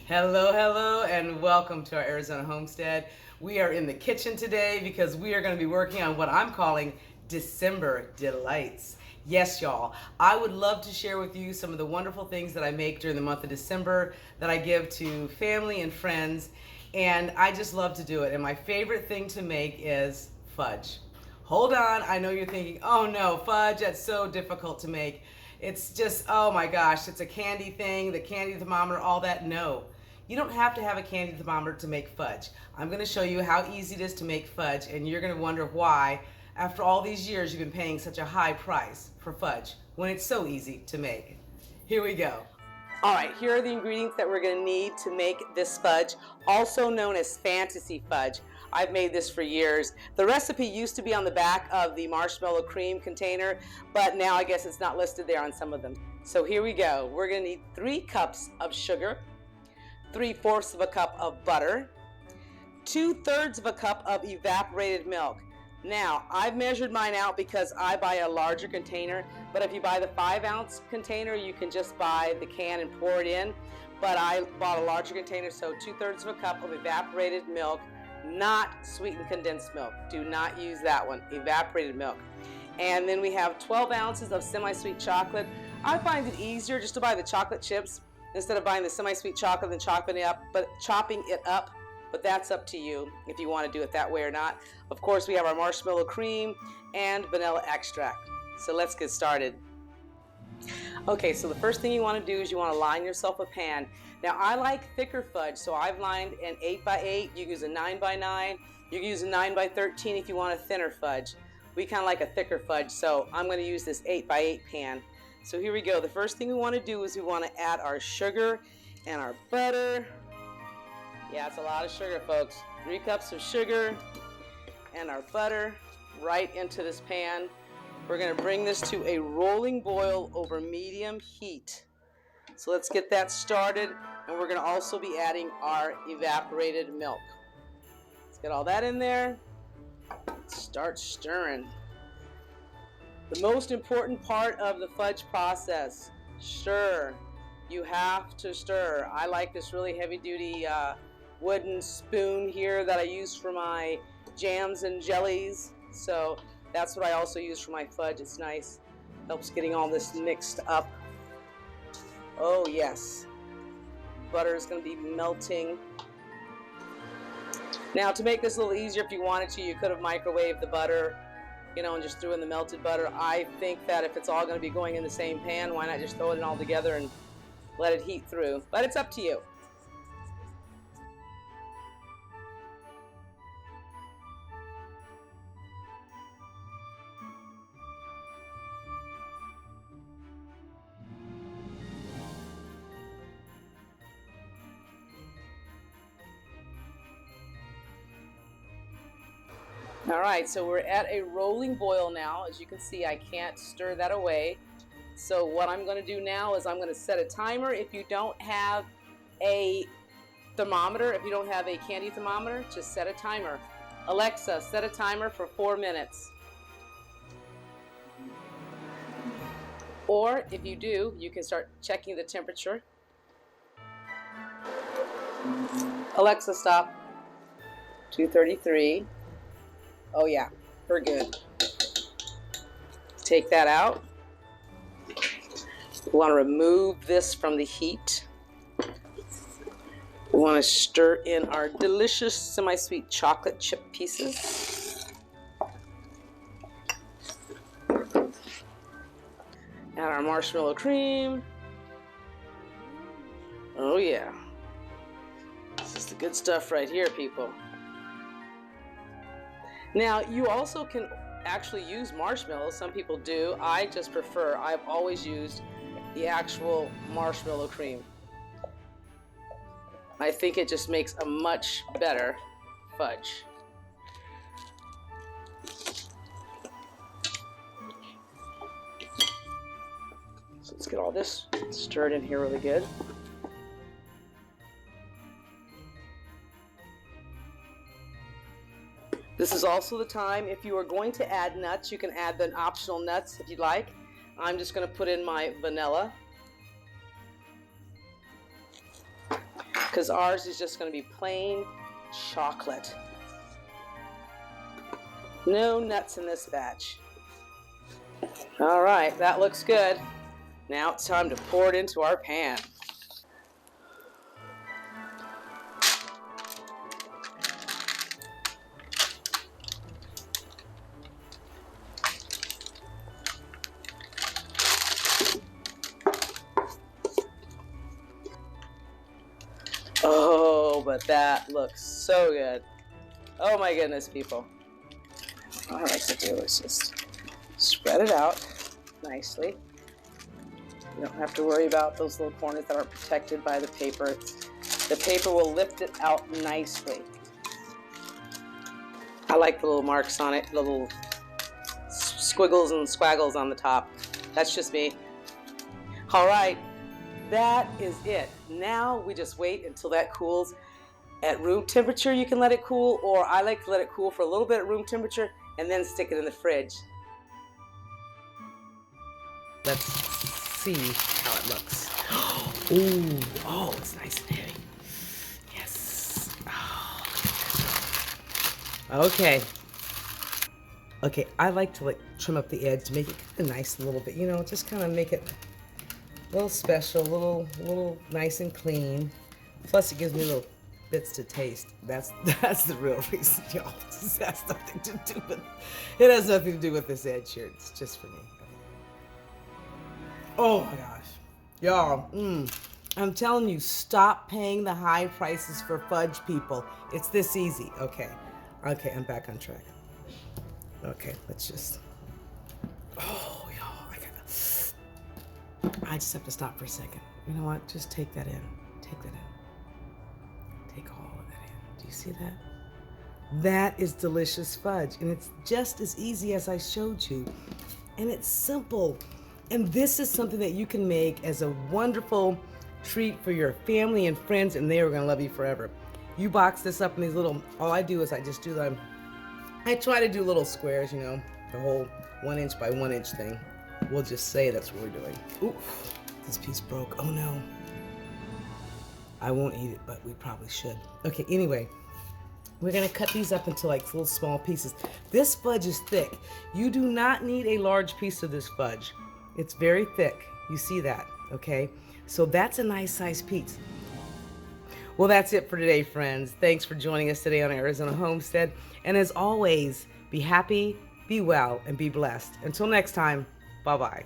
Hello, hello, and welcome to our Arizona homestead. We are in the kitchen today because we are going to be working on what I'm calling December delights. Yes, y'all, I would love to share with you some of the wonderful things that I make during the month of December that I give to family and friends, and I just love to do it. And my favorite thing to make is fudge. Hold on, I know you're thinking, oh no, fudge, that's so difficult to make. It's just, oh my gosh, it's a candy thing, the candy thermometer, all that. No, you don't have to have a candy thermometer to make fudge. I'm going to show you how easy it is to make fudge, and you're going to wonder why, after all these years, you've been paying such a high price for fudge when it's so easy to make. Here we go. All right, here are the ingredients that we're going to need to make this fudge, also known as fantasy fudge. I've made this for years. The recipe used to be on the back of the marshmallow cream container, but now I guess it's not listed there on some of them. So here we go. We're going to need 3 cups of sugar, 3/4 of a cup of butter, 2/3 of a cup of evaporated milk. Now, I've measured mine out because I buy a larger container, but if you buy the 5-ounce container, you can just buy the can and pour it in. But I bought a larger container, so 2/3 of a cup of evaporated milk, not sweetened condensed milk. Do not use that one, evaporated milk. And then we have 12 ounces of semi-sweet chocolate. I find it easier just to buy the chocolate chips instead of buying the semi-sweet chocolate and chopping it up, but that's up to you if you want to do it that way or not. Of course, we have our marshmallow cream and vanilla extract. So let's get started. Okay, so the first thing you want to do is you want to line yourself a pan. Now, I like thicker fudge, so I've lined an 8x8. You can use a 9x9. You can use a 9x13 if you want a thinner fudge. We kind of like a thicker fudge, so I'm going to use this 8x8 pan. So here we go. The first thing we want to do is we want to add our sugar and our butter. Yeah, it's a lot of sugar, folks. 3 cups of sugar and our butter right into this pan. We're going to bring this to a rolling boil over medium heat. So let's get that started, and we're going to also be adding our evaporated milk. Let's get all that in there. Start stirring. The most important part of the fudge process, stir. You have to stir. I like this really heavy-duty wooden spoon here that I use for my jams and jellies. So that's what I also use for my fudge. It's nice. Helps getting all this mixed up. Oh yes. Butter is going to be melting. Now, to make this a little easier, if you wanted to, you could have microwaved the butter, and just threw in the melted butter. I think that if it's all going to be going in the same pan, why not just throw it in all together and let it heat through? But it's up to you. All right, so we're at a rolling boil now. As you can see, I can't stir that away. So what I'm going to do now is I'm going to set a timer. If you don't have a thermometer, if you don't have a candy thermometer, just set a timer. Alexa, set a timer for 4 minutes. Or if you do, you can start checking the temperature. Alexa, stop. 2:33. Oh yeah, we're good. Take that out. We want to remove this from the heat. We want to stir in our delicious semi-sweet chocolate chip pieces. Add our marshmallow cream. Oh yeah. This is the good stuff right here, people. Now, you also can actually use marshmallows. Some people do. I just prefer, I've always used the actual marshmallow cream. I think it just makes a much better fudge. So let's get all this stirred in here really good. This is also the time, if you are going to add nuts, you can add the optional nuts if you'd like. I'm just going to put in my vanilla. because ours is just going to be plain chocolate. No nuts in this batch. All right, that looks good. Now it's time to pour it into our pan. Oh, but that looks so good. Oh my goodness, people. All I like to do is just spread it out nicely. You don't have to worry about those little corners that aren't protected by the paper. The paper will lift it out nicely. I like the little marks on it, the little squiggles and squaggles on the top. That's just me. All right, that is it. Now we just wait until that cools. At room temperature, you can let it cool, or I like to let it cool for a little bit at room temperature and then stick it in the fridge. Let's see how it looks. Ooh, oh, it's nice and heavy. Yes. Oh, okay. Okay, I like to trim up the edge to make it kind of nice a little bit. You know, just kind of make it a little special, a little nice and clean. Plus, it gives me little bits to taste. That's the real reason, y'all. This has nothing to do with. It has nothing to do with this edge here. It's just for me. Oh my gosh, y'all. I'm telling you, stop paying the high prices for fudge, people. It's this easy. Okay, I'm back on track. Okay, let's just. Oh, y'all, I just have to stop for a second. You know what? Just take that in. Take that in. Take all of that in. Do you see that? That is delicious fudge, and it's just as easy as I showed you, and it's simple. And this is something that you can make as a wonderful treat for your family and friends, and they are going to love you forever. You box this up in these little, all I do is I just do them. I try to do little squares, you know, the whole 1 inch by 1 inch thing. We'll just say that's what we're doing. Ooh, this piece broke. Oh no. I won't eat it, but we probably should. Okay, anyway, we're gonna cut these up into like little small pieces. This fudge is thick. You do not need a large piece of this fudge. It's very thick. You see that, okay? So that's a nice size piece. Well, that's it for today, friends. Thanks for joining us today on Arizona Homestead. And as always, be happy, be well, and be blessed. Until next time, bye-bye.